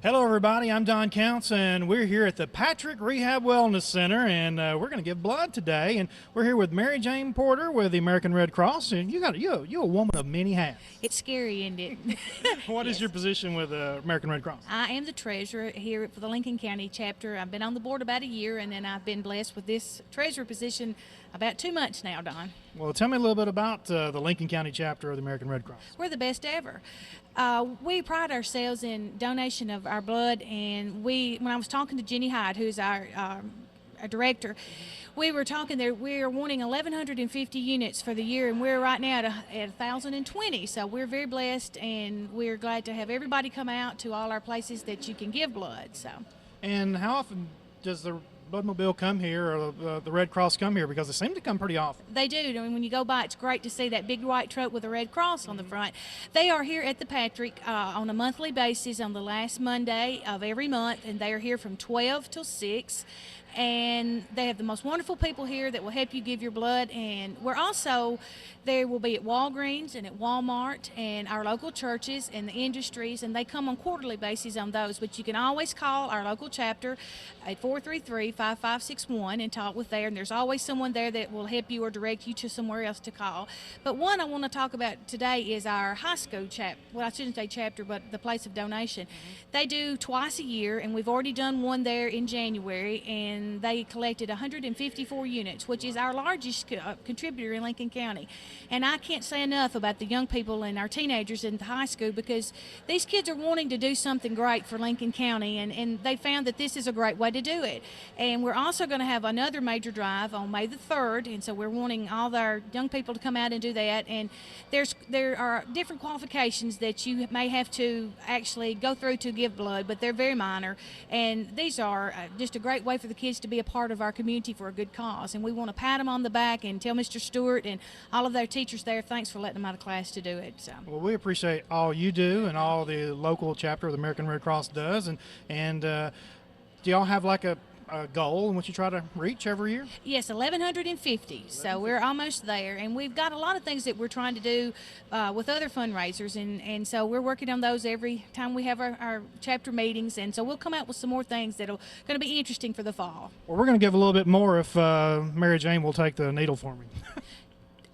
Hello, everybody. I'm Don Counts, and we're here at the Patrick Rehab Wellness Center, and we're going to give blood today. And we're here with Mary Jane Porter with the American Red Cross, and you're a woman of many hats. It's scary, isn't it? What is Yes. your position with the American Red Cross? I am the treasurer here for the Lincoln County chapter. I've been on the board about a year, and then I've been blessed with this treasurer position about 2 months now, Don. Well, tell me a little bit about the Lincoln County chapter of the American Red Cross. We're the best ever. We pride ourselves in donation of our blood, and when I was talking to Jenny Hyde, who's our director, we were talking there. We're wanting 1,150 units for the year, and we're right now at 1,020. So we're very blessed, and we're glad to have everybody come out to all our places that you can give blood. So. And how often does the Bloodmobile come here, or the Red Cross come here? Because they seem to come pretty often. They do. I mean, when you go by, it's great to see that big white truck with a Red Cross on the front. They are here at the Patrick on a monthly basis on the last Monday of every month, and they are here from 12 till 6. And they have the most wonderful people here that will help you give your blood. And there will be at Walgreens and at Walmart and our local churches and the industries, and they come on quarterly basis on those. But you can always call our local chapter at 433-5561 and talk with there. And there's always someone there that will help you or direct you to somewhere else to call. But one I want to talk about today is our high school chapter. Well, I shouldn't say chapter, but the place of donation. They do twice a year, and we've already done one there in January, and they collected 154 units, which is our largest contributor in Lincoln County. And I can't say enough about the young people and our teenagers in the high school, because these kids are wanting to do something great for Lincoln County, and they found that this is a great way to do it. And we're also going to have another major drive on May the 3rd, and so we're wanting all our young people to come out and do that. And there are different qualifications that you may have to actually go through to give blood, but they're very minor. And these are just a great way for the kids to be a part of our community for a good cause. And we want to pat them on the back and tell Mr. Stewart and all of their teachers there, thanks for letting them out of class to do it. So. Well, we appreciate all you do and all the local chapter of the American Red Cross does. And do y'all have like a goal in which you try to reach every year? Yes, 1,150. So we're almost there, and we've got a lot of things that we're trying to do with other fundraisers, and so we're working on those every time we have our chapter meetings, and so we'll come out with some more things that are going to be interesting for the fall. Well, we're going to give a little bit more if Mary Jane will take the needle for me.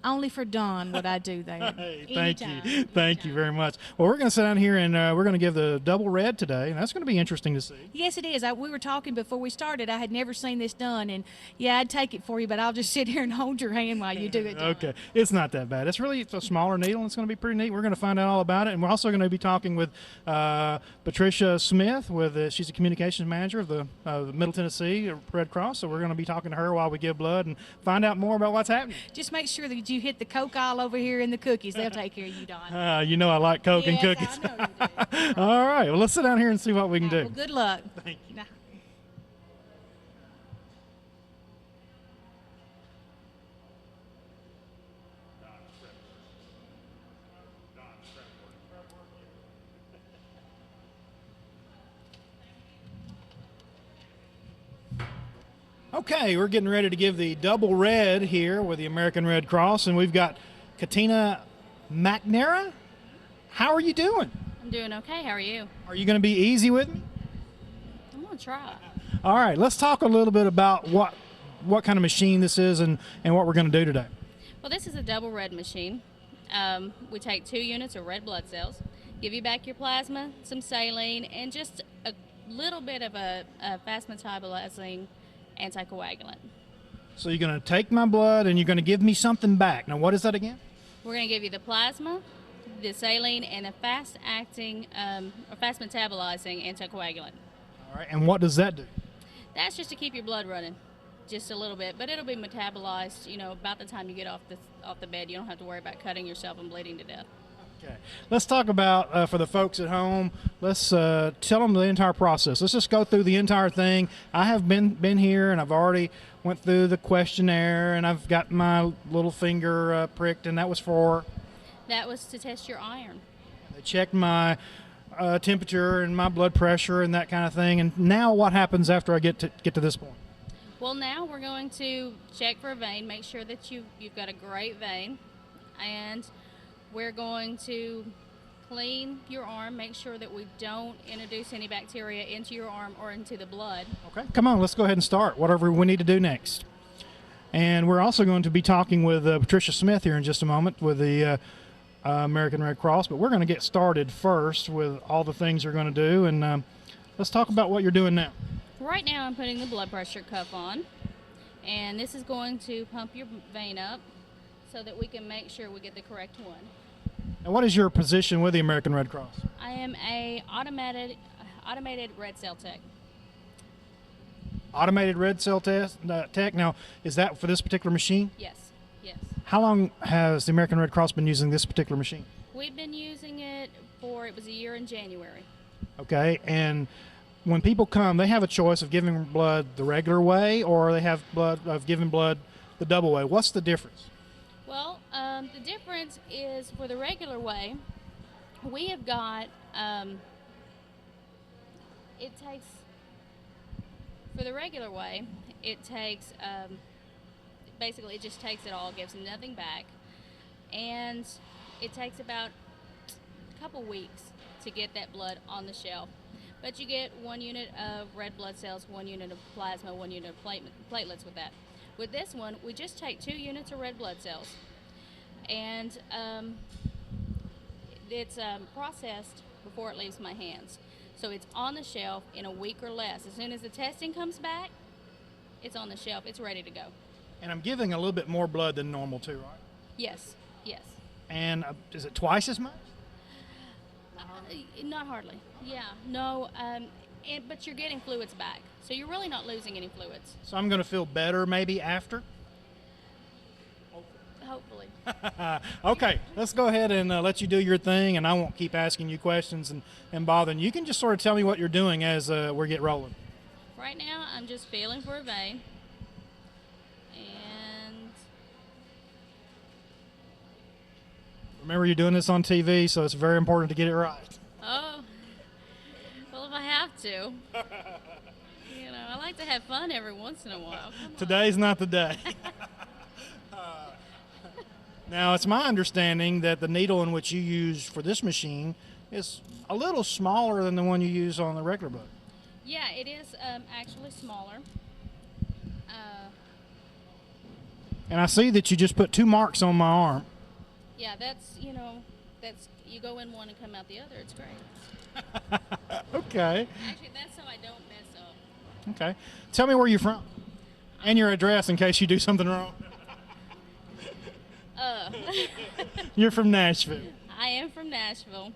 Only for Don would I do that. Hey, Anytime. thank you very much. Well, we're going to sit down here and we're going to give the double red today, and that's going to be interesting to see. Yes, it is. We were talking before we started. I had never seen this done, and yeah, I'd take it for you, but I'll just sit here and hold your hand while you do it. Don. Okay, it's not that bad. It's a smaller needle, and it's going to be pretty neat. We're going to find out all about it, and we're also going to be talking with Patricia Smith. She's a communications manager of the Middle Tennessee Red Cross, so we're going to be talking to her while we give blood and find out more about what's happening. Just make sure that you hit the Coke aisle over here in the cookies. They'll take care of you, Don. You know I like Coke and Yes, cookies. I know you do. All right, well, let's sit down here and see what we can do. Well, good luck. Thank you. Okay, we're getting ready to give the double red here with the American Red Cross, and we've got Katina McNara. How are you doing? I'm doing okay. How are you? Are you going to be easy with me? I'm gonna try. All right, let's talk a little bit about what kind of machine this is and what we're going to do today. Well, this is a double red machine. We take 2 units of red blood cells, give you back your plasma, some saline, and just a little bit of a fast metabolizing anticoagulant. So you're going to take my blood and you're going to give me something back. Now, what is that again? We're going to give you the plasma, the saline, and a fast-acting or fast metabolizing anticoagulant. All right, and what does that do? That's just to keep your blood running, just a little bit, but it'll be metabolized. About the time you get off the bed, you don't have to worry about cutting yourself and bleeding to death. Okay, let's talk about for the folks at home. Let's tell them the entire process. Let's just go through the entire thing. I have been here, and I've already went through the questionnaire, and I've got my little finger pricked, and that was for. That was to test your iron. They checked my temperature and my blood pressure and that kind of thing. And now, what happens after I get to this point? Well, now we're going to check for a vein, make sure that you've got a great vein, and we're going to clean your arm, make sure that we don't introduce any bacteria into your arm or into the blood. Okay, come on, let's go ahead and start whatever we need to do next. And we're also going to be talking with Patricia Smith here in just a moment with the American Red Cross, but we're going to get started first with all the things you're going to do, and let's talk about what you're doing now. Right now I'm putting the blood pressure cuff on, and this is going to pump your vein up so that we can make sure we get the correct one. And what is your position with the American Red Cross? I am a automated red cell tech. Automated red cell tech. Now, is that for this particular machine? Yes, yes. How long has the American Red Cross been using this particular machine? We've been using it it was a year in January. Okay, and when people come, they have a choice of giving blood the regular way, or they have giving blood the double way. What's the difference? Well, the difference is for the regular way, we have got, for the regular way, it takes, basically it just takes it all, gives nothing back, and it takes about a couple weeks to get that blood on the shelf. But you get 1 unit of red blood cells, 1 unit of plasma, 1 unit of platelets with that. With this one, we just take 2 units of red blood cells, and it's processed before it leaves my hands. So it's on the shelf in a week or less. As soon as the testing comes back, it's on the shelf. It's ready to go. And I'm giving a little bit more blood than normal too, right? Yes, yes. And is it twice as much? Not hardly. Yeah, no. But you're getting fluids back, so you're really not losing any fluids. So I'm going to feel better maybe after? Hopefully. Okay, let's go ahead and let you do your thing, and I won't keep asking you questions and bothering you. You can just sort of tell me what you're doing as we get rolling. Right now, I'm just feeling for a vein. And remember, you're doing this on TV, so it's very important to get it right. oh, well, if I have to. I like to have fun every once in a while. Come on. Today's not the day. Now, it's my understanding that the needle in which you use for this machine is a little smaller than the one you use on the regular book. Yeah, it is actually smaller. And I see that you just put 2 marks on my arm. Yeah, that's you go in one and come out the other. It's great. Okay. Actually, that's so I don't mess up. Okay. Tell me where you're from and your address in case you do something wrong. You're from Nashville. I am from Nashville.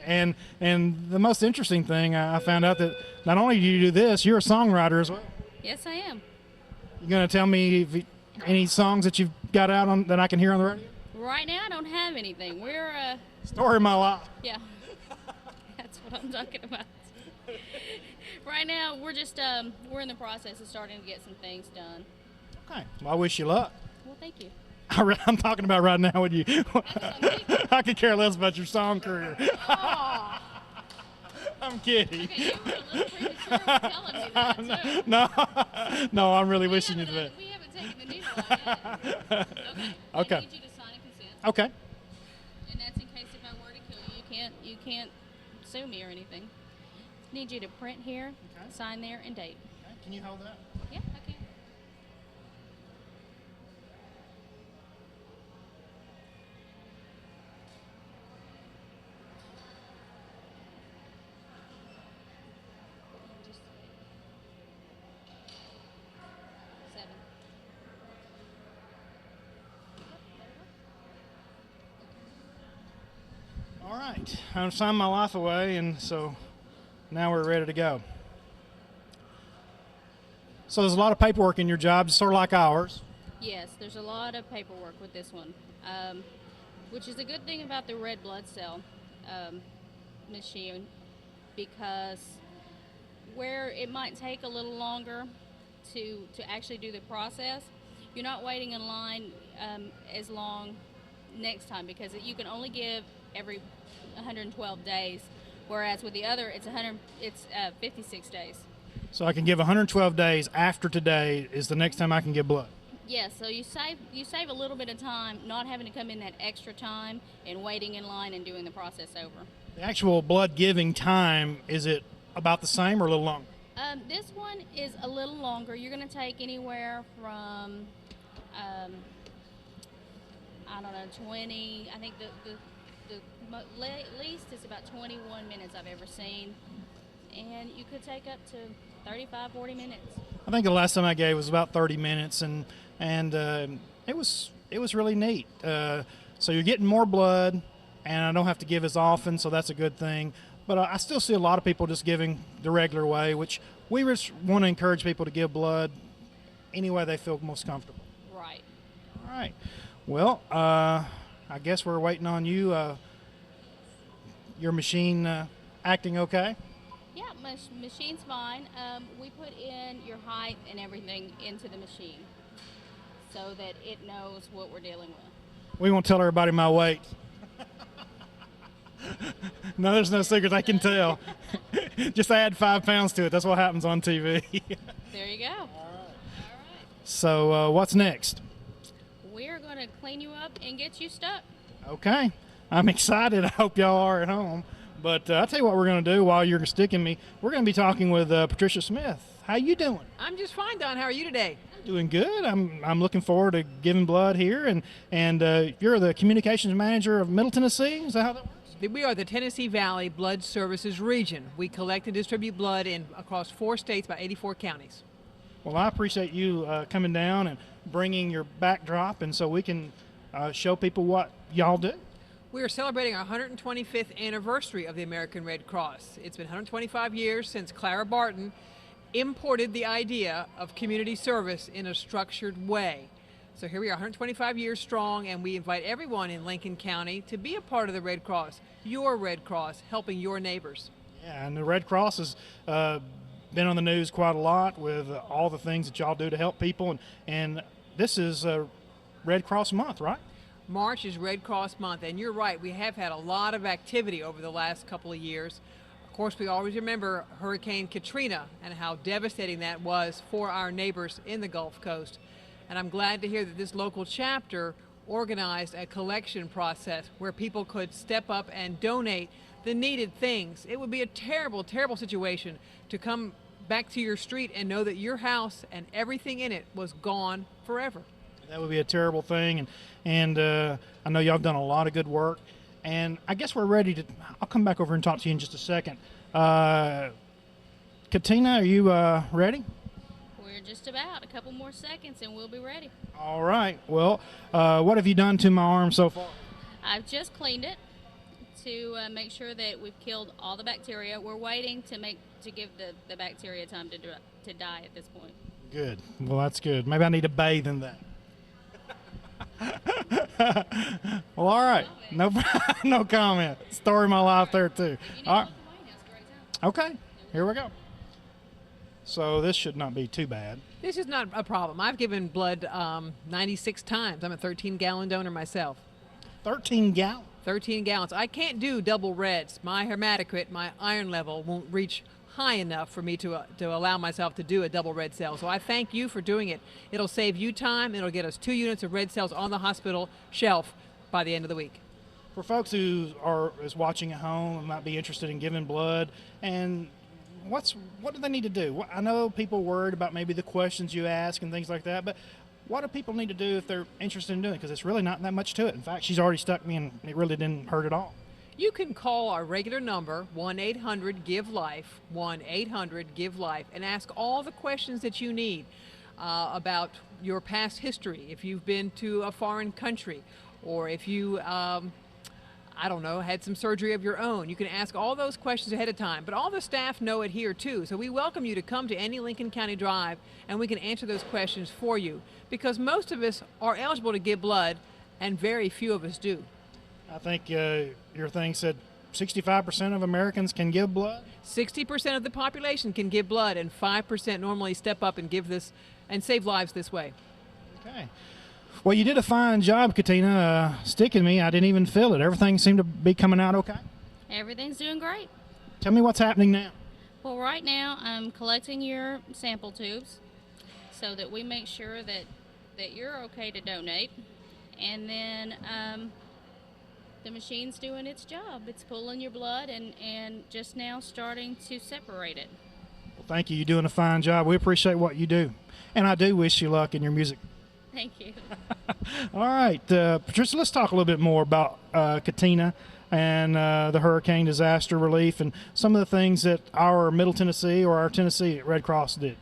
And the most interesting thing, I found out that not only do you do this, you're a songwriter as well. Yes, I am. You going to tell me any songs that you've got out on that I can hear on the radio? Right now, I don't have anything. We're Story of my life. yeah, that's what I'm talking about. Right now, we're just we're in the process of starting to get some things done. Okay. Well, I wish you luck. Well, thank you. I'm talking about right now with you. I could care less about your song career. Aw. I'm kidding. Okay, you were a little premature telling me that too. No, I'm really wishing you the best. We haven't taken the needle out yet. Okay. I need you to sign a consent. Okay. And that's in case if I were to kill you, you can't sue me or anything. Need you to print here, Okay. sign there, and date. Okay. Can you hold that? Yeah, I can. Just 7. All right. I've signed my life away, and so now we're ready to go. So there's a lot of paperwork in your job, sort of like ours. Yes, there's a lot of paperwork with this one, which is a good thing about the red blood cell machine, because where it might take a little longer to actually do the process, you're not waiting in line as long next time, because you can only give every 112 days, whereas with the other it's 56 days. So I can give 112 days after today is the next time I can give blood. Yeah, so you save a little bit of time not having to come in that extra time and waiting in line and doing the process over. The actual blood giving time, is it about the same or a little longer? This one is a little longer. You're going to take anywhere from, I don't know, 20. I think least is about 21 minutes I've ever seen. And you could take up to 35, 40 minutes. I think the last time I gave was about 30 minutes, and it was really neat. So you're getting more blood, and I don't have to give as often, so that's a good thing. But I still see a lot of people just giving the regular way, which we just want to encourage people to give blood any way they feel most comfortable. Right. All right. Well, I guess we're waiting on you. Your machine acting okay? Yeah, machine's fine. We put in your height and everything into the machine so that it knows what we're dealing with. We won't tell everybody my weight. No, there's no secrets. I can tell. Just add 5 pounds to it. That's what happens on TV. There you go. All right. So what's next? We're going to clean you up and get you stuck. Okay. I'm excited. I hope y'all are at home. But I'll tell you what we're going to do while you're sticking me. We're going to be talking with Patricia Smith. How you doing? I'm just fine, Don. How are you today? Doing good. I'm looking forward to giving blood here. And you're the communications manager of Middle Tennessee. Is that how that works? We are the Tennessee Valley Blood Services Region. We collect and distribute blood across 4 states, about 84 counties. Well, I appreciate you coming down and bringing your backdrop, and so we can show people what y'all do. We are celebrating our 125th anniversary of the American Red Cross. It's been 125 years since Clara Barton imported the idea of community service in a structured way. So here we are, 125 years strong, and we invite everyone in Lincoln County to be a part of the Red Cross, your Red Cross, helping your neighbors. Yeah, and the Red Cross has been on the news quite a lot with all the things that y'all do to help people, and this is Red Cross Month, right? March is Red Cross Month, and you're right, we have had a lot of activity over the last couple of years. Of course, we always remember Hurricane Katrina and how devastating that was for our neighbors in the Gulf Coast. And I'm glad to hear that this local chapter organized a collection process where people could step up and donate the needed things. It would be a terrible, terrible situation to come back to your street and know that your house and everything in it was gone forever. That would be a terrible thing, and I know y'all have done a lot of good work, and I guess we're ready to. I'll come back over and talk to you in just a second. Katina, are you ready? We're just about a couple more seconds and we'll be ready. All right. Well, what have you done to my arm so far? I've just cleaned it to make sure that we've killed all the bacteria. We're waiting to give the bacteria time to die at this point. Good. Well, that's good. Maybe I need to bathe in that. Well, all right. No, no comment. Story of my life there too. If you need All to right. look away, now's a great time. Okay. Here we go. So this should not be too bad. This is not a problem. I've given blood 96 times. I'm a 13-gallon donor myself. 13 gallons. 13 gallons. I can't do double reds. My hematocrit, my iron level won't reach high enough for me to allow myself to do a double red cell. So I thank you for doing it. It'll save you time. It'll get us 2 units of red cells on the hospital shelf by the end of the week. For folks who is watching at home and might be interested in giving blood, and what do they need to do? I know people worried about maybe the questions you ask and things like that, but what do people need to do if they're interested in doing it? Because it's really not that much to it. In fact, she's already stuck me, and it really didn't hurt at all. You can call our regular number, 1-800-GIVE-LIFE, 1-800-GIVE-LIFE, and ask all the questions that you need about your past history, if you've been to a foreign country, or if you, I don't know, had some surgery of your own. You can ask all those questions ahead of time, but all the staff know it here too. So we welcome you to come to any Lincoln County Drive, and we can answer those questions for you, because most of us are eligible to give blood, and very few of us do. I think your thing said 65% of Americans can give blood. 60% of the population can give blood, and 5% normally step up and give this and save lives this way. Okay. Well, you did a fine job, Katina, sticking me. I didn't even feel it. Everything seemed to be coming out okay. Everything's doing great. Tell me what's happening now. Well, right now I'm collecting your sample tubes so that we make sure that that you're okay to donate, and then the machine's doing its job. It's pulling your blood and just now starting to separate it. Well, thank you. You're doing a fine job. We appreciate what you do. And I do wish you luck in your music. Thank you. All right, Patricia, let's talk a little bit more about Katrina and the hurricane disaster relief and some of the things that our Middle Tennessee or our Tennessee Red Cross did.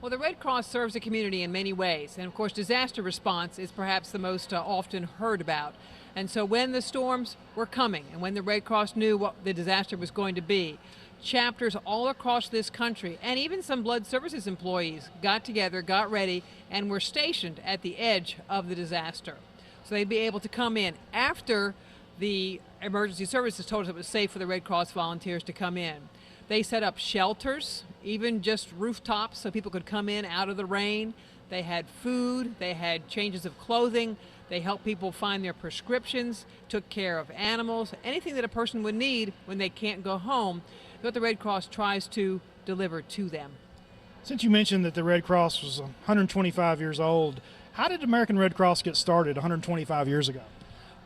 Well, the Red Cross serves the community in many ways, and of course, disaster response is perhaps the most often heard about. And so, when the storms were coming and when the Red Cross knew what the disaster was going to be, chapters all across this country and even some blood services employees got together, got ready, and were stationed at the edge of the disaster. So they'd be able to come in after the emergency services told us it was safe for the Red Cross volunteers to come in. They set up shelters, even just rooftops, so people could come in out of the rain. They had food, they had changes of clothing, they helped people find their prescriptions, took care of animals, anything that a person would need when they can't go home, what the Red Cross tries to deliver to them. Since you mentioned that the Red Cross was 125 years old, how did American Red Cross get started 125 years ago?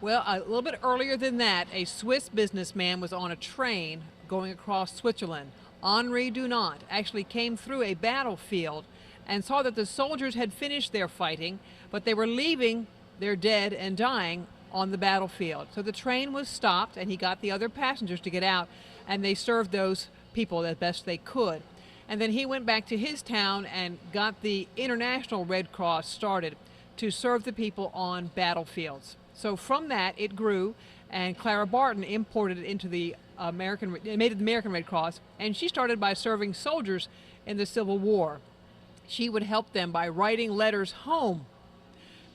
Well, a little bit earlier than that, a Swiss businessman was on a train going across Switzerland. Henri Dunant actually came through a battlefield and saw that the soldiers had finished their fighting, but they were leaving their dead and dying on the battlefield. So the train was stopped, and he got the other passengers to get out, and they served those people as best they could. And then he went back to his town and got the International Red Cross started to serve the people on battlefields. So from that, it grew, and Clara Barton imported it into the made it the American Red Cross, and she started by serving soldiers in the Civil War. She would help them by writing letters home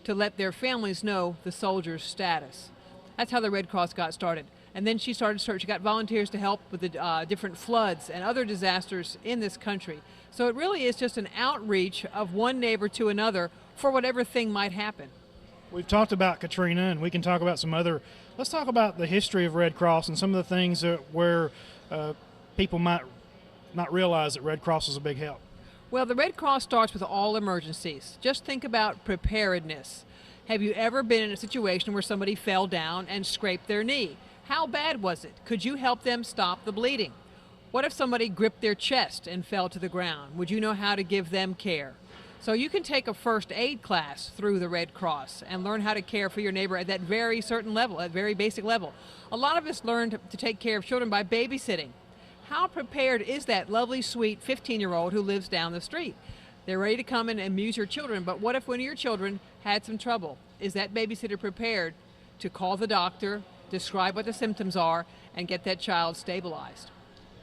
to let their families know the soldiers' status. That's how the Red Cross got started. And then she got volunteers to help with the different floods and other disasters in this country. So it really is just an outreach of one neighbor to another for whatever thing might happen. We've talked about Katrina, and we can talk about some other. Let's talk about the history of Red Cross and some of the things where people might not realize that Red Cross is a big help. Well, the Red Cross starts with all emergencies. Just think about preparedness. Have you ever been in a situation where somebody fell down and scraped their knee? How bad was it? Could you help them stop the bleeding? What if somebody gripped their chest and fell to the ground? Would you know how to give them care? So you can take a first aid class through the Red Cross and learn how to care for your neighbor at that very certain level, at very basic level. A lot of us learned to take care of children by babysitting. How prepared is that lovely, sweet 15-year-old who lives down the street? They're ready to come and amuse your children, but what if one of your children had some trouble? Is that babysitter prepared to call the doctor, describe what the symptoms are, and get that child stabilized?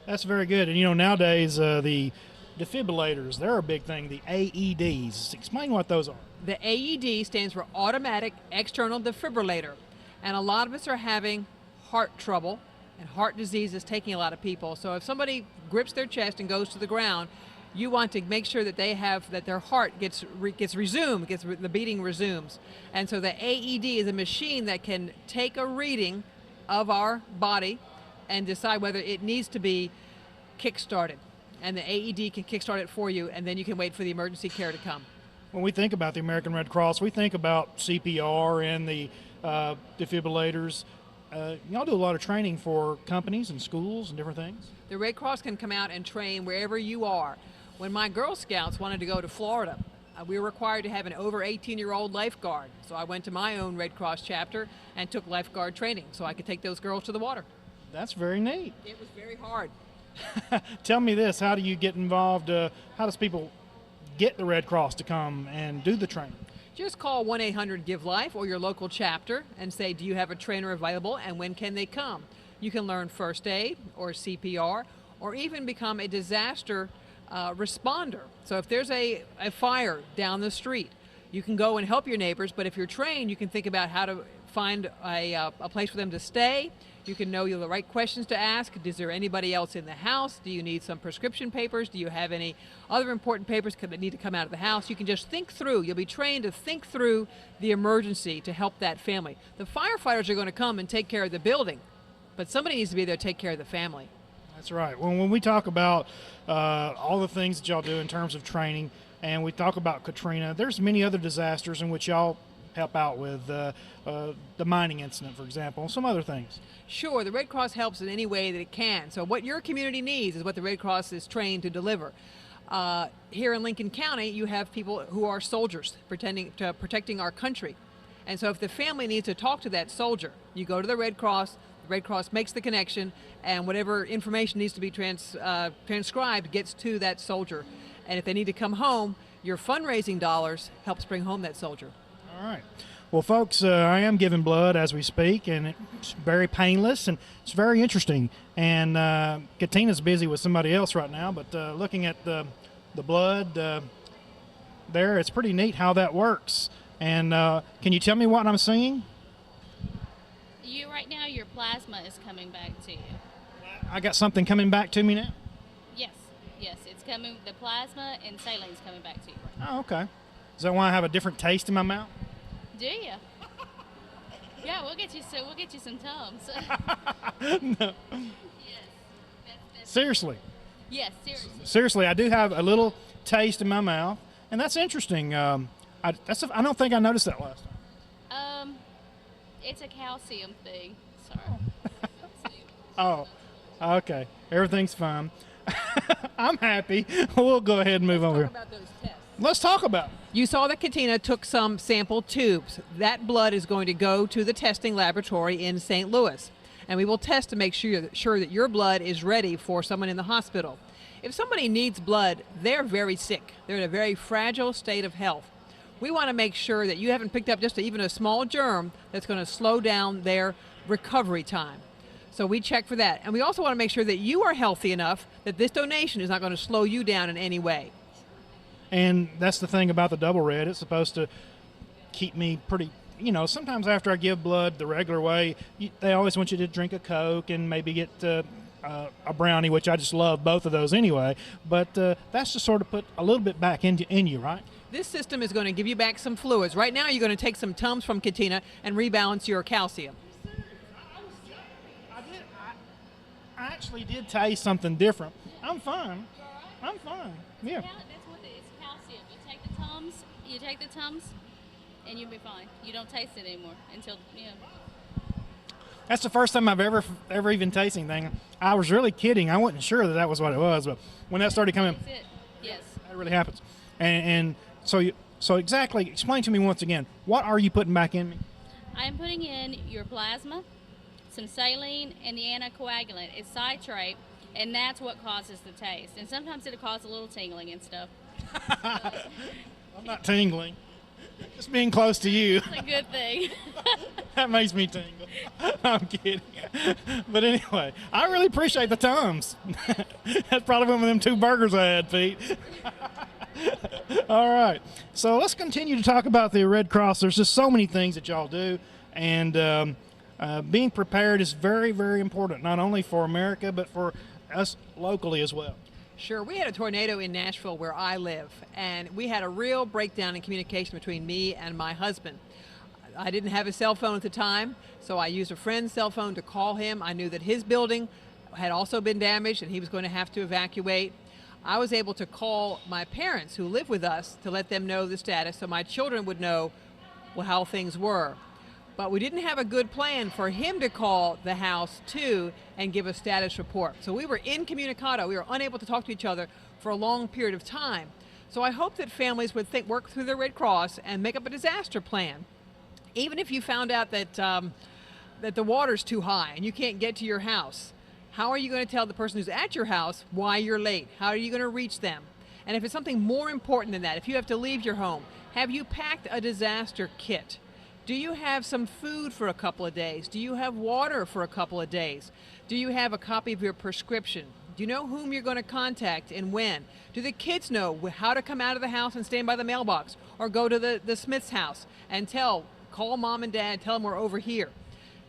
That's very good. And nowadays the defibrillators, they're a big thing, the AEDs. Explain what those are. The AED stands for Automatic External Defibrillator. And a lot of us are having heart trouble, and heart disease is taking a lot of people. So if somebody grips their chest and goes to the ground, you want to make sure that their heart gets resumed, the beating resumes. And so the AED is a machine that can take a reading of our body and decide whether it needs to be kick-started. And the AED can kickstart it for you, and then you can wait for the emergency care to come. When we think about the American Red Cross, we think about CPR and the defibrillators. Y'all do a lot of training for companies and schools and different things. The Red Cross can come out and train wherever you are. When my Girl Scouts wanted to go to Florida, we were required to have an over 18-year-old lifeguard. So I went to my own Red Cross chapter and took lifeguard training so I could take those girls to the water. That's very neat. It was very hard. Tell me this, how do you get involved? How does people get the Red Cross to come and do the training? Just call 1-800-GIVE-LIFE or your local chapter and say, do you have a trainer available and when can they come? You can learn first aid or CPR or even become a disaster responder. So if there's a fire down the street, you can go and help your neighbors, but if you're trained, you can think about how to find a place for them to stay. You can know the right questions to ask. Is there anybody else in the house? Do you need some prescription papers? Do you have any other important papers that need to come out of the house? You can just think through. You'll be trained to think through the emergency to help that family. The firefighters are going to come and take care of the building, but somebody needs to be there to take care of the family. That's right. When we talk about all the things that y'all do in terms of training, and we talk about Katrina. There's many other disasters in which y'all help out with, the mining incident, for example, and some other things. Sure, the Red Cross helps in any way that it can. So what your community needs is what the Red Cross is trained to deliver. Here in Lincoln County, you have people who are soldiers protecting our country. And so if the family needs to talk to that soldier, you go to the Red Cross makes the connection, and whatever information needs to be transcribed gets to that soldier. And if they need to come home, your fundraising dollars helps bring home that soldier. All right. Well, folks, I am giving blood as we speak, and it's very painless, and it's very interesting. And Katina's busy with somebody else right now, but looking at the blood there, it's pretty neat how that works. And can you tell me what I'm seeing? Right now, your plasma is coming back to you. I got something coming back to me now? Yes, it's coming. The plasma and salaine's coming back to you. Oh, okay. Is that why I have a different taste in my mouth? Do you? Yeah, we'll get you some Tums. No. Yes. Seriously. Yes, seriously. Seriously, I do have a little taste in my mouth, and that's interesting. I don't think I noticed that last time. It's a calcium thing. Sorry. Oh, okay. Everything's fine. I'm happy. We'll go ahead and move over. Talk about those tests. Let's talk about it. You saw that Katina took some sample tubes. That blood is going to go to the testing laboratory in St. Louis, and we will test to make sure that your blood is ready for someone in the hospital. If somebody needs blood, they're very sick. They're in a very fragile state of health. We want to make sure that you haven't picked up just even a small germ that's going to slow down their recovery time. So we check for that. And we also want to make sure that you are healthy enough that this donation is not going to slow you down in any way. And that's the thing about the double red. It's supposed to keep me pretty, sometimes after I give blood the regular way, they always want you to drink a Coke and maybe get a brownie, which I just love both of those anyway. But that's to sort of put a little bit back in you, right? This system is going to give you back some fluids. Right now, you're going to take some Tums from Katina and rebalance your calcium. I actually did taste something different. I'm fine. I'm fine. Yeah. That's what it is. Calcium. You take the Tums, and you'll be fine. You don't taste it anymore until That's the first time I've ever even tasted anything. I was really kidding. I wasn't sure that was what it was, but when that started coming, That's it. Yes. that really happens. And so exactly, explain to me once again, what are you putting back in me? I'm putting in your plasma, some saline, and the anticoagulant. It's citrate, and that's what causes the taste. And sometimes it'll cause a little tingling and stuff. I'm not tingling. Just being close to you. It's a good thing. That makes me tingle. I'm kidding. But anyway, I really appreciate the Tums. That's probably one of them 2 burgers I had, Pete. All right. So let's continue to talk about the Red Cross. There's just so many things that y'all do. And being prepared is very, very important, not only for America, but for us locally as well. Sure. We had a tornado in Nashville where I live, and we had a real breakdown in communication between me and my husband. I didn't have a cell phone at the time, so I used a friend's cell phone to call him. I knew that his building had also been damaged and he was going to have to evacuate. I was able to call my parents who live with us to let them know the status so my children would know how things were. But we didn't have a good plan for him to call the house too and give a status report. So we were incommunicado. We were unable to talk to each other for a long period of time. So I hope that families would work through the Red Cross and make up a disaster plan. Even if you found out that that the water's too high and you can't get to your house, how are you going to tell the person who's at your house why you're late? How are you going to reach them? And if it's something more important than that, if you have to leave your home, have you packed a disaster kit? Do you have some food for a couple of days? Do you have water for a couple of days? Do you have a copy of your prescription? Do you know whom you're going to contact and when? Do the kids know how to come out of the house and stand by the mailbox or go to the Smith's house and call mom and dad, tell them we're over here?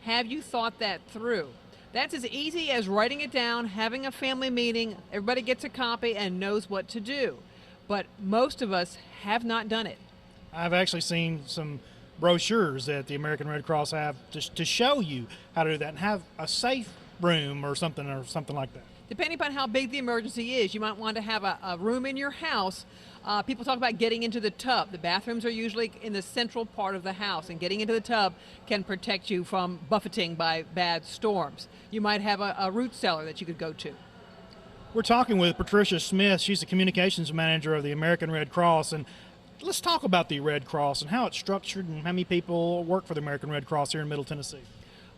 Have you thought that through? That's as easy as writing it down, having a family meeting, everybody gets a copy and knows what to do. But most of us have not done it. I've actually seen some brochures that the American Red Cross have to show you how to do that and have a safe room or something like that. Depending upon how big the emergency is, you might want to have a room in your house. People talk about getting into the tub. The bathrooms are usually in the central part of the house, and getting into the tub can protect you from buffeting by bad storms. You might have a root cellar that you could go to. We're talking with Patricia Smith. She's the communications manager of the American Red Cross. And let's talk about the Red Cross and how it's structured and how many people work for the American Red Cross here in Middle Tennessee.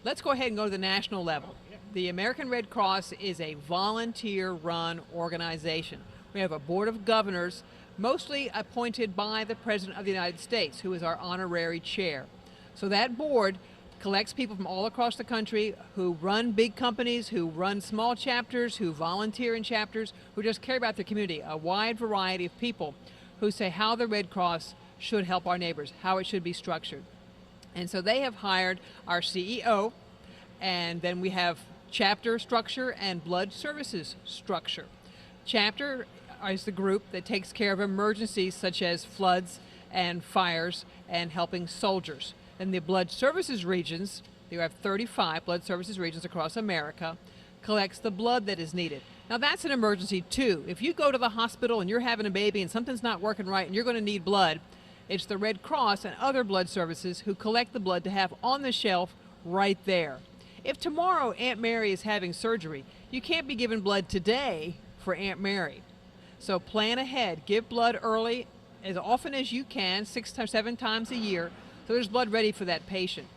Let's go ahead and go to the national level. The American Red Cross is a volunteer-run organization. We have a board of governors, mostly appointed by the President of the United States, who is our honorary chair. So that board collects people from all across the country who run big companies, who run small chapters, who volunteer in chapters, who just care about their community, a wide variety of people who say how the Red Cross should help our neighbors, how it should be structured. And so they have hired our CEO, and then we have chapter structure and blood services structure. Chapter is the group that takes care of emergencies such as floods and fires and helping soldiers. And the blood services regions, there have 35 blood services regions across America, collects the blood that is needed. Now that's an emergency too. If you go to the hospital and you're having a baby and something's not working right and you're going to need blood, it's the Red Cross and other blood services who collect the blood to have on the shelf right there. If tomorrow Aunt Mary is having surgery, you can't be giving blood today for Aunt Mary. So plan ahead, give blood early as often as you can, 6 or 7 times a year, so there's blood ready for that patient.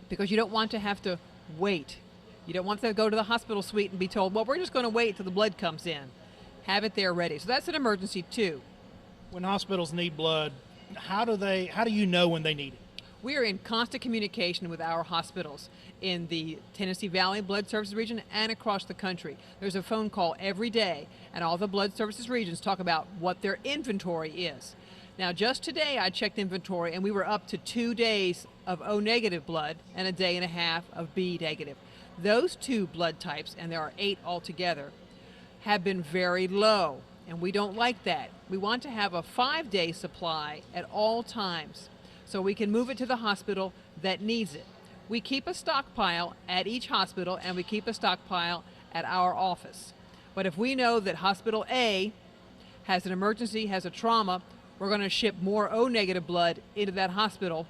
Because you don't want to have to wait. You don't want to go to the hospital suite and be told, well, we're just going to wait till the blood comes in. Have it there ready. So that's an emergency too. When hospitals need blood, how do you know when they need it? We are in constant communication with our hospitals in the Tennessee Valley Blood Services region and across the country. There's a phone call every day, and all the blood services regions talk about what their inventory is. Now, just today I checked inventory, and we were up to 2 days of O negative blood and a day and a half of B negative. Those 2 blood types, and there are 8 altogether, have been very low, and we don't like that. We want to have a 5-day supply at all times, so we can move it to the hospital that needs it. We keep a stockpile at each hospital, and we keep a stockpile at our office. But if we know that hospital A has an emergency, has a trauma, we're going to ship more O negative blood into that hospital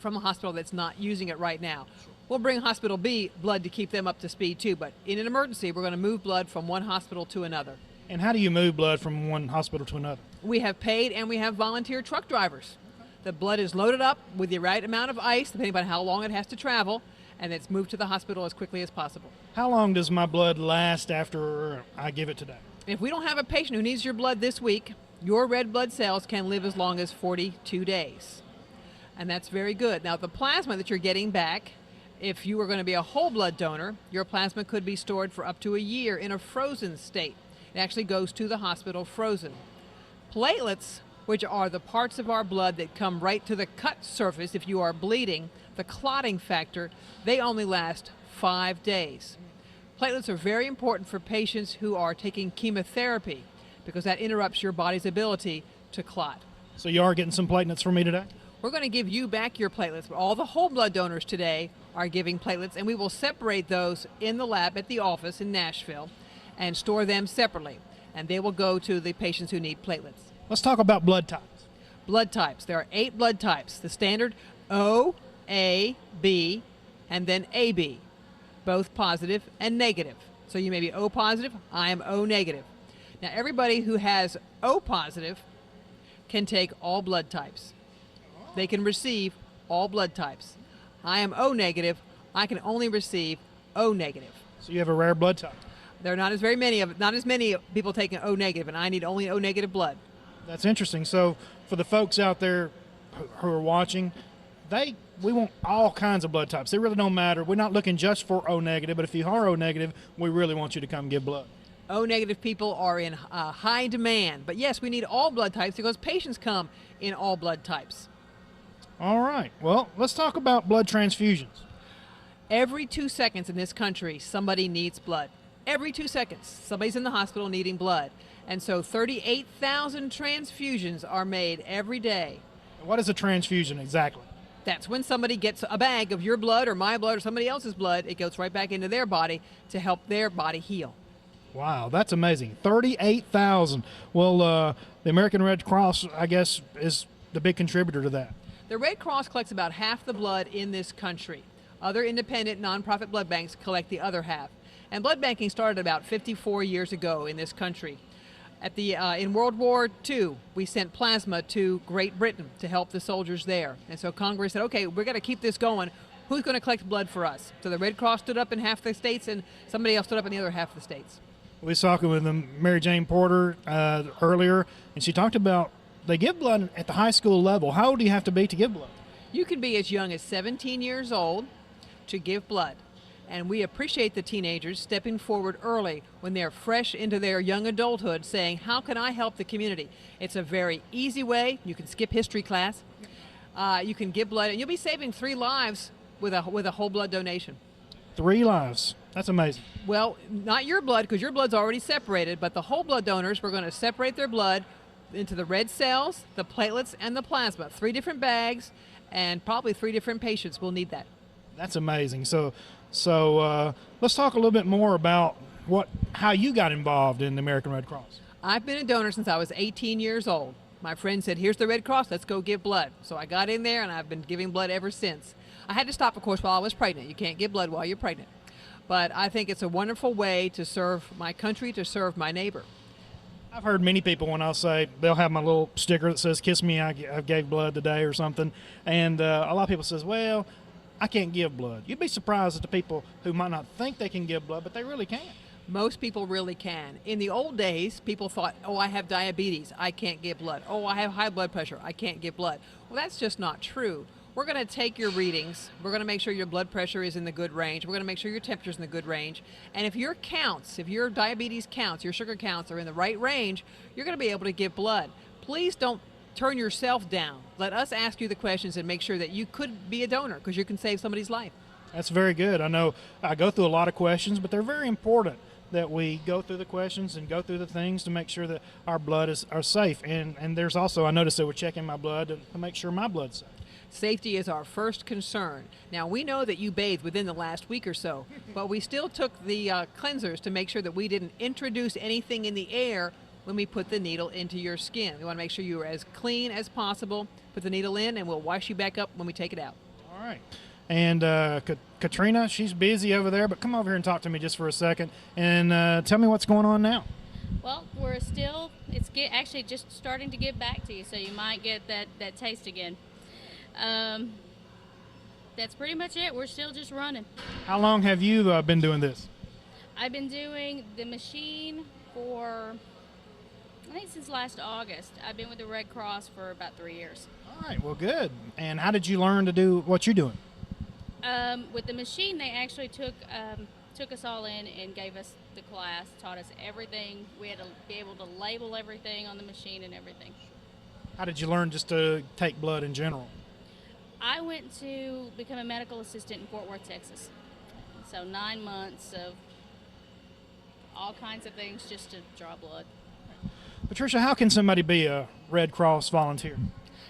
from a hospital that's not using it right now. We'll bring hospital B blood to keep them up to speed too, but in an emergency, we're going to move blood from one hospital to another. And how do you move blood from one hospital to another? We have paid and we have volunteer truck drivers. The blood is loaded up with the right amount of ice, depending on how long it has to travel, and it's moved to the hospital as quickly as possible. How long does my blood last after I give it today? If we don't have a patient who needs your blood this week, your red blood cells can live as long as 42 days. And that's very good. Now, the plasma that you're getting back, if you were going to be a whole blood donor, your plasma could be stored for up to a year in a frozen state. It actually goes to the hospital frozen. Platelets, which are the parts of our blood that come right to the cut surface if you are bleeding, the clotting factor, they only last 5 days. Platelets are very important for patients who are taking chemotherapy because that interrupts your body's ability to clot. So you are getting some platelets for me today? We're going to give you back your platelets, but all the whole blood donors today are giving platelets, and we will separate those in the lab at the office in Nashville and store them separately, and they will go to the patients who need platelets. Let's talk about blood types. Blood types. There are 8 blood types. The standard O, A, B, and then AB, both positive and negative. So you may be O positive, I am O negative. Now everybody who has O positive can take all blood types. They can receive all blood types. I am O negative, I can only receive O negative. So you have a rare blood type. There are not as many people taking O negative, and I need only O negative blood. That's interesting. So for the folks out there who are watching, we want all kinds of blood types. They really don't matter. We're not looking just for O negative, but if you are O negative, we really want you to come give blood. O negative people are in high demand. But yes, we need all blood types because patients come in all blood types. All right. Well, let's talk about blood transfusions. Every 2 seconds in this country, somebody needs blood. Every 2 seconds, somebody's in the hospital needing blood. And so 38,000 transfusions are made every day. What is a transfusion exactly? That's when somebody gets a bag of your blood or my blood or somebody else's blood, it goes right back into their body to help their body heal. Wow, that's amazing. 38,000. Well, the American Red Cross, I guess, is the big contributor to that. The Red Cross collects about half the blood in this country. Other independent nonprofit blood banks collect the other half. And blood banking started about 54 years ago in this country. In World War II, we sent plasma to Great Britain to help the soldiers there. And so Congress said, okay, we're going to keep this going. Who's going to collect blood for us? So the Red Cross stood up in half the states and somebody else stood up in the other half of the states. We was talking with Mary Jane Porter earlier, and she talked about they give blood at the high school level. How old do you have to be to give blood? You can be as young as 17 years old to give blood. And we appreciate the teenagers stepping forward early when they're fresh into their young adulthood saying, how can I help the community? It's a very easy way. You can skip history class. You can give blood, and you'll be saving 3 lives with a whole blood donation. 3 lives. That's amazing. Well, not your blood, because your blood's already separated, but the whole blood donors, we're going to separate their blood into the red cells, the platelets, and the plasma. 3 different bags, and probably 3 different patients will need that. That's amazing. So let's talk a little bit more about how you got involved in the American Red Cross. I've been a donor since I was 18 years old. My friend said, here's the Red Cross, let's go give blood. So I got in there, and I've been giving blood ever since. I had to stop, of course, while I was pregnant. You can't give blood while you're pregnant. But I think it's a wonderful way to serve my country, to serve my neighbor. I've heard many people when I'll say they'll have my little sticker that says "Kiss me, I gave blood today" or something, and a lot of people says, "Well, I can't give blood." You'd be surprised at the people who might not think they can give blood, but they really can. Most people really can. In the old days, people thought, oh, I have diabetes, I can't give blood. Oh, I have high blood pressure, I can't give blood. Well, that's just not true. We're going to take your readings. We're going to make sure your blood pressure is in the good range. We're going to make sure your temperature is in the good range. And if your diabetes counts, your sugar counts are in the right range, you're going to be able to give blood. Please don't turn yourself down. Let us ask you the questions and make sure that you could be a donor, because you can save somebody's life. That's very good. I know I go through a lot of questions, but they're very important that we go through the questions and go through the things to make sure that our blood are safe. And there's also, I noticed that we're checking my blood to make sure my blood's safe. Safety is our first concern. Now, we know that you bathed within the last week or so, but we still took the cleansers to make sure that we didn't introduce anything in the air when we put the needle into your skin. We want to make sure you are as clean as possible. Put the needle in, and we'll wash you back up when we take it out. All right. And Katrina, she's busy over there, but come over here and talk to me just for a second and tell me what's going on now. Well, actually just starting to give back to you, so you might get that taste again. That's pretty much it. We're still just running. How long have you been doing this? I've been doing the machine for, I think, since last August. I've been with the Red Cross for about 3 years. All right, well, good. And how did you learn to do what you're doing? With the machine, they actually took us all in and gave us the class, taught us everything. We had to be able to label everything on the machine and everything. How did you learn just to take blood in general? I went to become a medical assistant in Fort Worth, Texas. So 9 months of all kinds of things just to draw blood. Patricia, how can somebody be a Red Cross volunteer?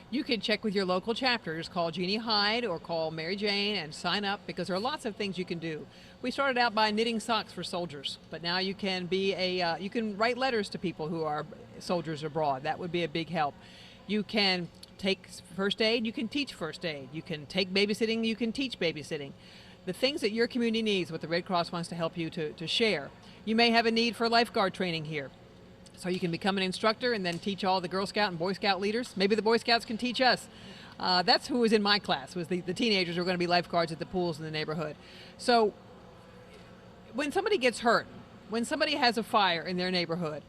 You can check with your local chapters, call Jeannie Hyde or call Mary Jane and sign up, because there are lots of things you can do. We started out by knitting socks for soldiers, but now you can you can write letters to people who are soldiers abroad. That would be a big help. You can take first aid, you can teach first aid. You can take babysitting, you can teach babysitting. The things that your community needs, what the Red Cross wants to help you to share. You may have a need for lifeguard training here. So you can become an instructor and then teach all the Girl Scout and Boy Scout leaders. Maybe the Boy Scouts can teach us. That's who was in my class, was the teenagers who were going to be lifeguards at the pools in the neighborhood. So when somebody gets hurt, when somebody has a fire in their neighborhood,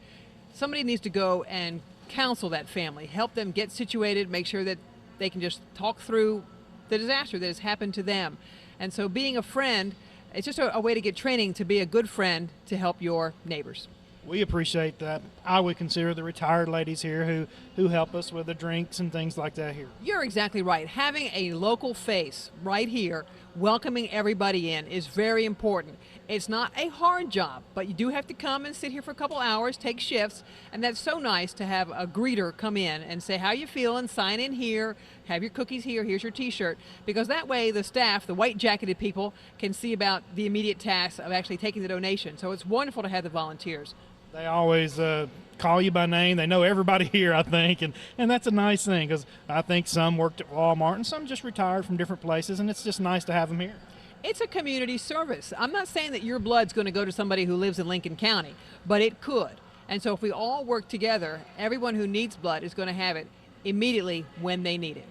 somebody needs to go and counsel that family, help them get situated, make sure that they can just talk through the disaster that has happened to them. And so being a friend, it's just a way to get training to be a good friend to help your neighbors. We appreciate that. I would consider the retired ladies here who help us with the drinks and things like that here. You're exactly right. Having a local face right here welcoming everybody in is very important. It's not a hard job, but you do have to come and sit here for a couple hours, take shifts, and that's so nice to have a greeter come in and say, how you feeling, sign in here, have your cookies here, here's your t-shirt, because that way the staff, the white jacketed people, can see about the immediate task of actually taking the donation. So it's wonderful to have the volunteers. They always call you by name. They know everybody here, I think, and that's a nice thing because I think some worked at Walmart and some just retired from different places, and it's just nice to have them here. It's a community service. I'm not saying that your blood's going to go to somebody who lives in Lincoln County, but it could. And so if we all work together, everyone who needs blood is going to have it immediately when they need it.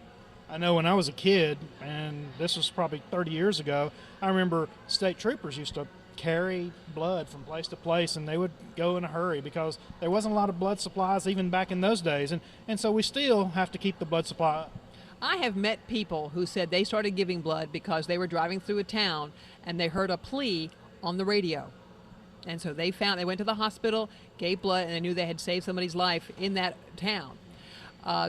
I know when I was a kid, and this was probably 30 years ago, I remember state troopers used to carry blood from place to place, and they would go in a hurry because there wasn't a lot of blood supplies even back in those days. And so we still have to keep the blood supply up. I have met people who said they started giving blood because they were driving through a town and they heard a plea on the radio. And so they went to the hospital, gave blood, and they knew they had saved somebody's life in that town.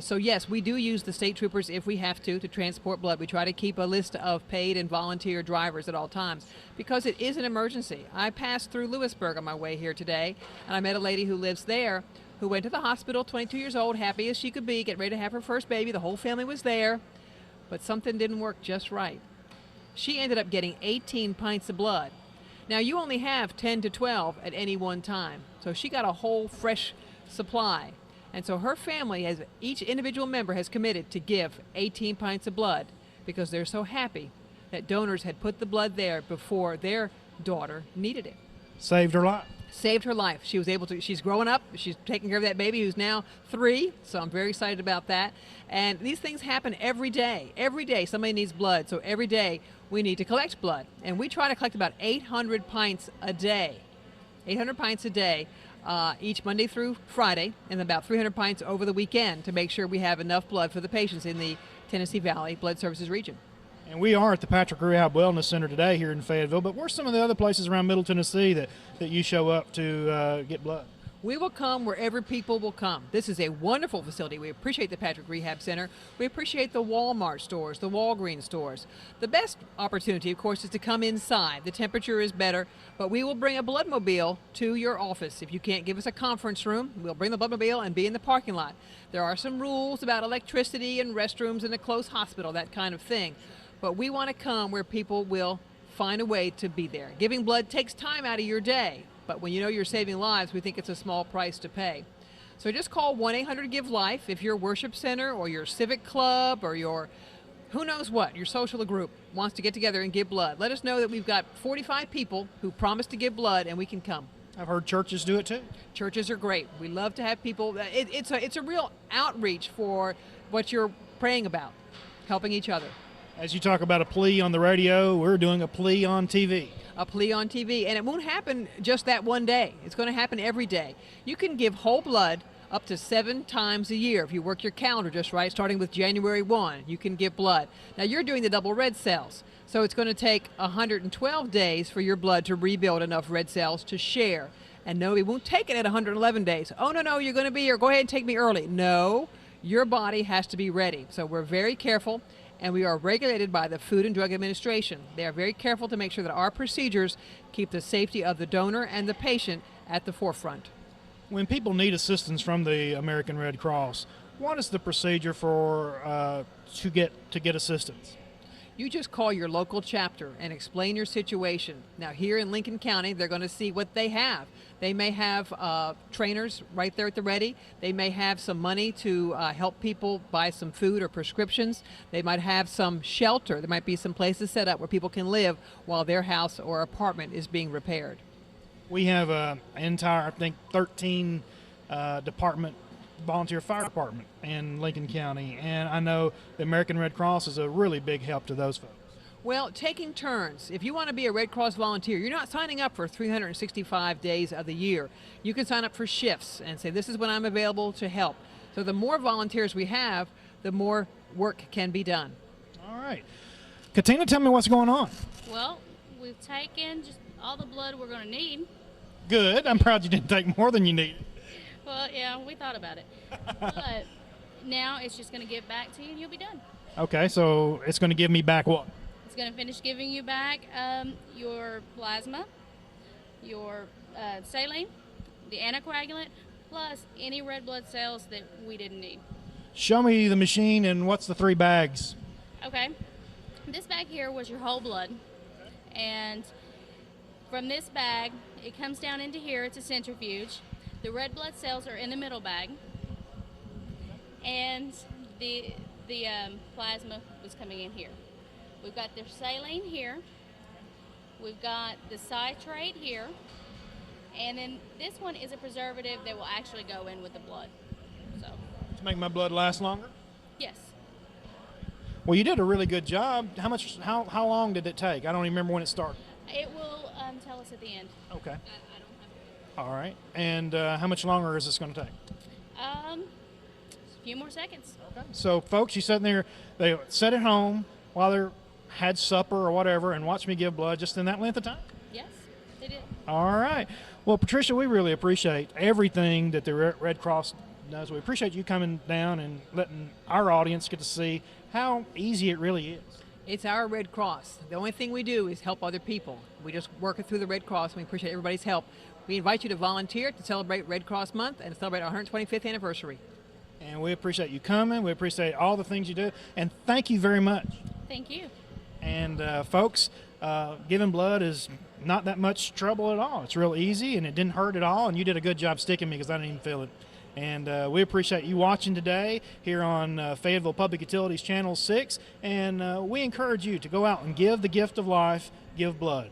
So yes, we do use the state troopers if we have to transport blood. We try to keep a list of paid and volunteer drivers at all times because it is an emergency. I passed through Lewisburg on my way here today, and I met a lady who lives there who went to the hospital, 22 years old, happy as she could be, getting ready to have her first baby. The whole family was there, but something didn't work just right. She ended up getting 18 pints of blood. Now, you only have 10 to 12 at any one time, so she got a whole fresh supply. And so her family, each individual member has committed to give 18 pints of blood because they're so happy that donors had put the blood there before their daughter needed it. Saved her life. Saved her life. She was able to, she's growing up, she's taking care of that baby who's now 3, so I'm very excited about that. And these things happen every day. Every day somebody needs blood, so every day we need to collect blood. And we try to collect about 800 pints a day. 800 pints a day, each Monday through Friday, and about 300 pints over the weekend to make sure we have enough blood for the patients in the Tennessee Valley Blood Services region. And we are at the Patrick Rehab Wellness Center today here in Fayetteville, but where's some of the other places around Middle Tennessee that you show up to get blood? We will come wherever people will come. This is a wonderful facility. We appreciate the Patrick Rehab Center. We appreciate the Walmart stores, the Walgreens stores. The best opportunity, of course, is to come inside. The temperature is better, but we will bring a bloodmobile to your office. If you can't give us a conference room, we'll bring the bloodmobile and be in the parking lot. There are some rules about electricity and restrooms in a closed hospital, that kind of thing. But we want to come where people will find a way to be there. Giving blood takes time out of your day, but when you know you're saving lives, we think it's a small price to pay. So just call 1-800-GIVE-LIFE if your worship center or your civic club or your who knows what, your social group wants to get together and give blood. Let us know that we've got 45 people who promise to give blood and we can come. I've heard churches do it too. Churches are great. We love to have people. It's a real outreach for what you're praying about, helping each other. As you talk about a plea on the radio, we're doing a plea on TV. A plea on TV, and it won't happen just that one day. It's going to happen every day. You can give whole blood up to 7 times a year if you work your calendar just right, starting with January 1. You can give blood. Now, you're doing the double red cells, so it's going to take 112 days for your blood to rebuild enough red cells to share. And no, we won't take it at 111 days. Oh, no, you're going to be here. Go ahead and take me early. No, your body has to be ready. So we're very careful. And we are regulated by the Food and Drug Administration. They are very careful to make sure that our procedures keep the safety of the donor and the patient at the forefront. When people need assistance from the American Red Cross, what is the procedure for to get assistance? You just call your local chapter and explain your situation. Now, here in Lincoln County, they're going to see what they have. They may have trainers right there at the ready. They may have some money to help people buy some food or prescriptions. They might have some shelter. There might be some places set up where people can live while their house or apartment is being repaired. We have an entire, I think, 13 department volunteer fire department in Lincoln County, and I know the American Red Cross is a really big help to those folks. Well, taking turns. If you want to be a Red Cross volunteer, you're not signing up for 365 days of the year. You can sign up for shifts and say, this is when I'm available to help. So the more volunteers we have, the more work can be done. All right. Katina, tell me what's going on. Well, we've taken just all the blood we're going to need. Good. I'm proud you didn't take more than you needed. Well, yeah, we thought about it. But now it's just going to get back to you and you'll be done. Okay, so it's going to give me back what? It's going to finish giving you back your plasma, your saline, the anticoagulant, plus any red blood cells that we didn't need. Show me the machine and what's the 3 bags. Okay. This bag here was your whole blood. And from this bag, it comes down into here. It's a centrifuge. The red blood cells are in the middle bag. And the plasma was coming in here. We've got the saline here. We've got the citrate here. And then this one is a preservative that will actually go in with the blood. So, To make my blood last longer? yes. Well, you did a really good job. How long did it take? I don't even remember when it started. It will tell us at the end. Okay. I don't have All right. And how much longer is this going to take? a few more seconds. Okay. So, folks, you sitting there, they sit at home while they had supper or whatever and watch me give blood just in that length of time? Yes, they did. All right. Well, Patricia, we really appreciate everything that the Red Cross does. We appreciate you coming down and letting our audience get to see how easy it really is. It's our Red Cross. The only thing we do is help other people. We just work it through the Red Cross, and we appreciate everybody's help. We invite you to volunteer to celebrate Red Cross Month and celebrate our 125th anniversary. And we appreciate you coming. We appreciate all the things you do. And thank you very much. Thank you. And folks, giving blood is not that much trouble at all. It's real easy, and it didn't hurt at all. And you did a good job sticking me because I didn't even feel it. And we appreciate you watching today here on Fayetteville Public Utilities Channel 6. And we encourage you to go out and give the gift of life, give blood.